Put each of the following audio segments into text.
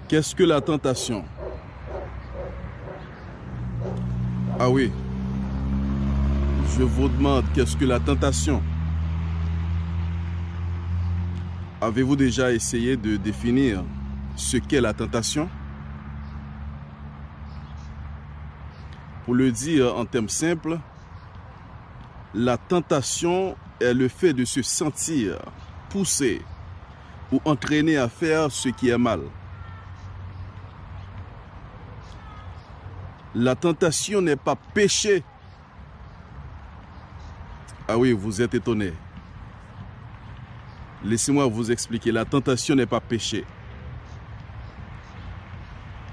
Qu'est-ce que la tentation? Ah oui. Je vous demande, qu'est-ce que la tentation? Avez-vous déjà essayé de définir ce qu'est la tentation? Pour le dire en termes simples, la tentation est le fait de se sentir poussé ou entraîné à faire ce qui est mal. La tentation n'est pas péché. Ah oui, vous êtes étonné. Laissez-moi vous expliquer. La tentation n'est pas péché.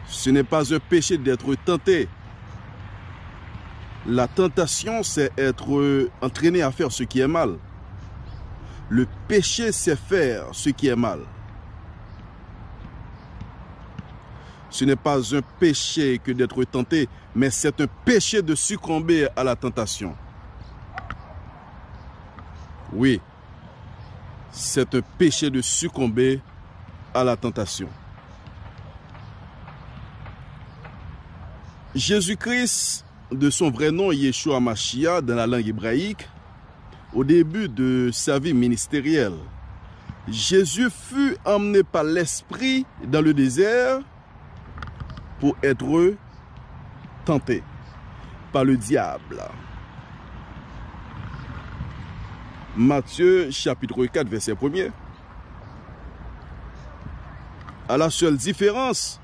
Ce n'est pas un péché d'être tenté. La tentation, c'est être entraîné à faire ce qui est mal. Le péché, c'est faire ce qui est mal. Ce n'est pas un péché que d'être tenté, mais c'est un péché de succomber à la tentation. Oui, c'est un péché de succomber à la tentation. Jésus-Christ, de son vrai nom, Yeshua Mashiach, dans la langue hébraïque, au début de sa vie ministérielle, Jésus fut emmené par l'Esprit dans le désert pour être tenté par le diable. Matthieu chapitre 4, verset 1er. À la seule différence,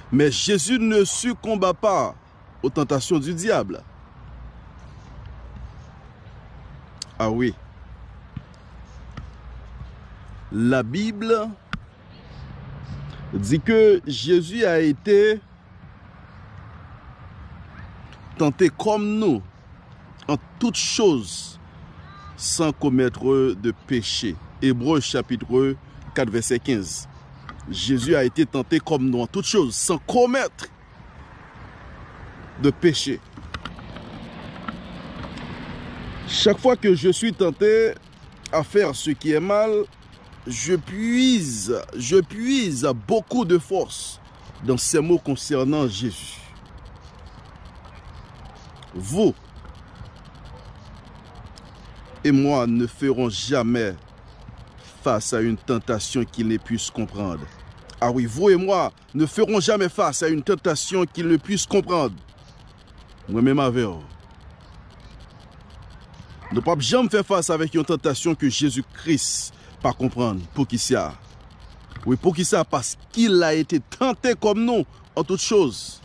mais Jésus ne succomba pas aux tentations du diable. Ah oui. La Bible dit que Jésus a été tenté comme nous en toutes choses sans commettre de péché. Hébreux chapitre 4 verset 15. Jésus a été tenté comme nous en toutes choses sans commettre de péché. Chaque fois que je suis tenté à faire ce qui est mal, je puise beaucoup de force dans ces mots concernant Jésus. Vous et moi ne ferons jamais face à une tentation qu'il ne puisse comprendre. Ah oui, vous et moi ne ferons jamais face à une tentation qu'il ne puisse comprendre. Moi-même avec vous. Nous ne pouvons jamais faire face avec une tentation que Jésus-Christ pas comprendre. Pour qui ça? Oui, pour qui ça? Parce qu'il a été tenté comme nous en toutes choses.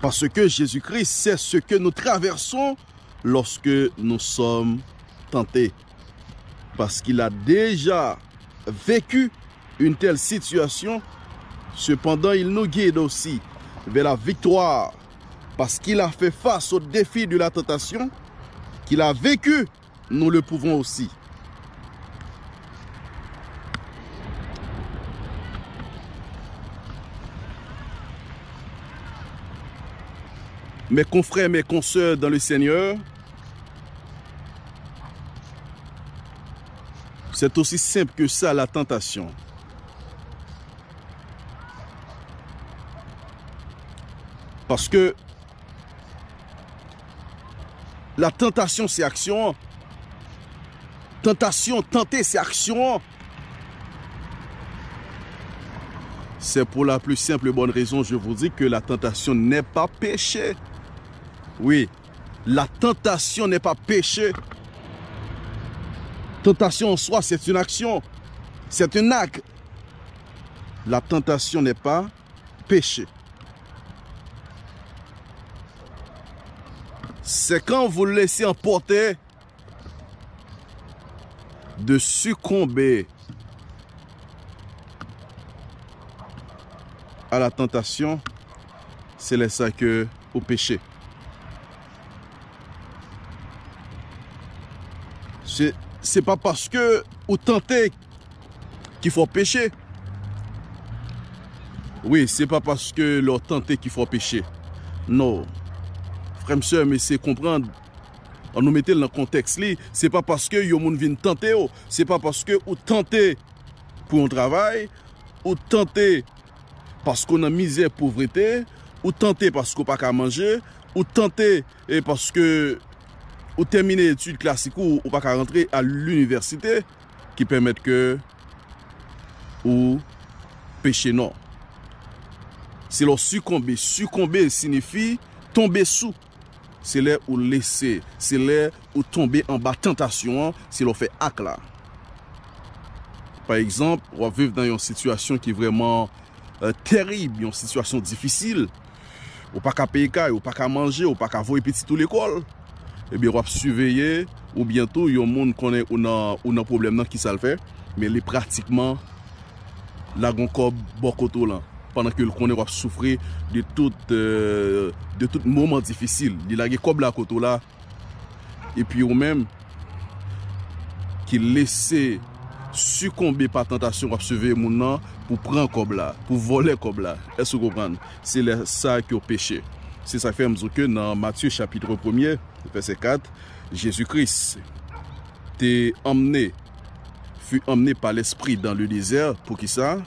Parce que Jésus-Christ sait ce que nous traversons lorsque nous sommes tentés. Parce qu'il a déjà vécu une telle situation. Cependant, il nous guide aussi vers la victoire. Parce qu'il a fait face au défi de la tentation. Qu'il a vécu, nous le pouvons aussi. Mes confrères, mes consoeurs dans le Seigneur, c'est aussi simple que ça, la tentation. Parce que la tentation, c'est action. Tentation, tenter, c'est action. C'est pour la plus simple et bonne raison, je vous dis que la tentation n'est pas péché. Oui, la tentation n'est pas péché. Tentation en soi, c'est une action. C'est un acte. La tentation n'est pas péché. C'est quand vous laissez emporter de succomber à la tentation, c'est là ça que au péché. C'est pas parce que vous tentez qu'il faut pécher. Oui, c'est pas parce que l'on tente qu'il faut pécher. Non. Frères et sœurs, mais c'est comprendre On nous mettait dans le contexte, c'est pas parce que yo moun vin tenter, c'est pas parce que ou tenter pour un travail, ou tenter parce qu'on a misère, pauvreté, ou tenter parce qu'on n'a pas qu'à manger, ou tenter parce que ou terminer études classiques ou pas qu'à rentrer à l'université qui permettent que ou pécher non. C'est leur succomber. Succomber signifie tomber sous. C'est là où laisser, c'est là où tomber en bas tentation, c'est leur fait acte là. Par exemple, on va vivre dans une situation qui est vraiment terrible, une situation difficile. Ou pas qu'à payer, ou pas qu'à manger, ou pas qu'à voir petit tout l'école. Eh bien, on va surveiller, ou bientôt, il y a un monde qui connaît ou un problème qui ça le fait, mais les pratiquement la gon kob bokoto là. Pendant que le connaît va souffrir de tout moment difficile. Il la kob la koto là. Et puis ou même qui laisse succomber par tentation va surveiller mon nom pour prendre kob là, pour voler kob là. Est-ce que vous comprenez? C'est ça qui est péché. C'est ça fait que dans Matthieu chapitre 1er, verset 4, Jésus-Christ fut emmené par l'Esprit dans le désert pour qui ça?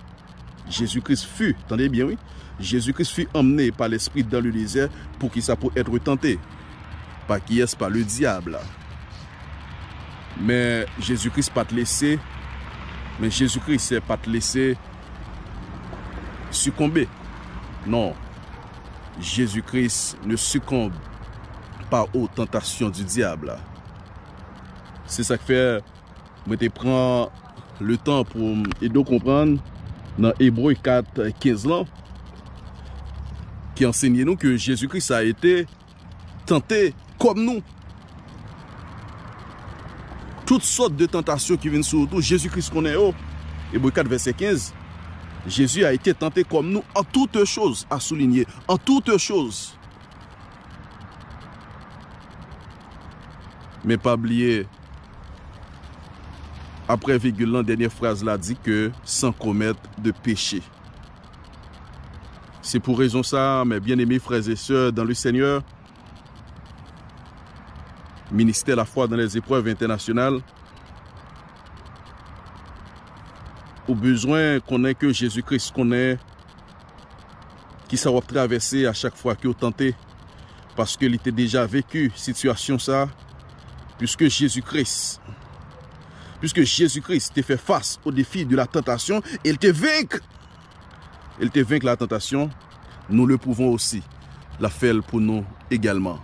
Jésus-Christ fut, attendez bien oui, Jésus-Christ fut emmené par l'Esprit dans le désert pour qui ça? Pour être tenté. Pas qui est par le diable. Mais Jésus-Christ pas te laisser, mais Jésus-Christ c'est pas te laisser succomber. Non. Jésus-Christ ne succombe pas aux tentations du diable. C'est ça que fait, je te prends le temps pour aider comprendre dans Hébreux 4, 15 ans, qui enseigne nous que Jésus-Christ a été tenté comme nous. Toutes sortes de tentations qui viennent sur nous, Jésus-Christ connaît. Hébreux 4, verset 15. Jésus a été tenté comme nous en toutes choses, à souligner, en toutes choses. Mais pas oublier, après virgule, la dernière phrase là dit que sans commettre de péché. C'est pour raison ça, mes bien-aimés frères et sœurs dans le Seigneur, ministère la foi dans les épreuves internationales, au besoin qu'on ait que Jésus-Christ connaît, qui ça va traverser à chaque fois qu'il est tenté, parce qu'il était déjà vécu situation ça, puisque Jésus-Christ te fait face au défi de la tentation, il te vainc. Il te vainc la tentation, nous le pouvons aussi la faire pour nous également.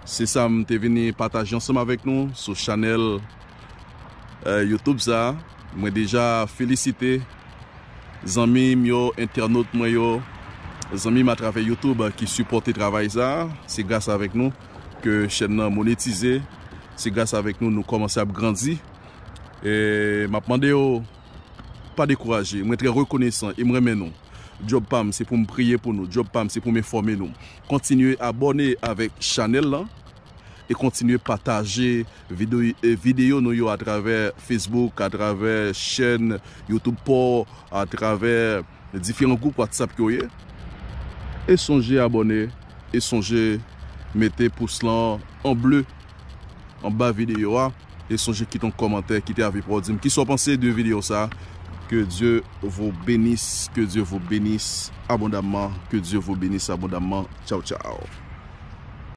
C'est ça, je suis venu partager ensemble avec nous sur la chaîne YouTube ça. Moi déjà félicité les amis, les internautes, les amis à travers YouTube qui supportent le travail ça. C'est grâce avec nous que la chaîne est monétisée. C'est grâce avec nous commençons à grandir. Et je demande pas décourager, je suis très reconnaissant et je remets nous. Job Pam, c'est pour me prier pour nous. Job Pam, c'est pour m'informer nous. Continuez à abonner avec la chaîne là. Et continuer à partager vidéos nous à travers Facebook, à travers chaîne YouTube, à travers différents groupes WhatsApp. Et songez à abonner, et songez mettez pouce là en bleu en bas vidéo, et songez quitter un commentaire, quitter avec pour dire qui sont pensés de vidéo ça. Que Dieu vous bénisse, que Dieu vous bénisse abondamment, que Dieu vous bénisse abondamment. Ciao, ciao.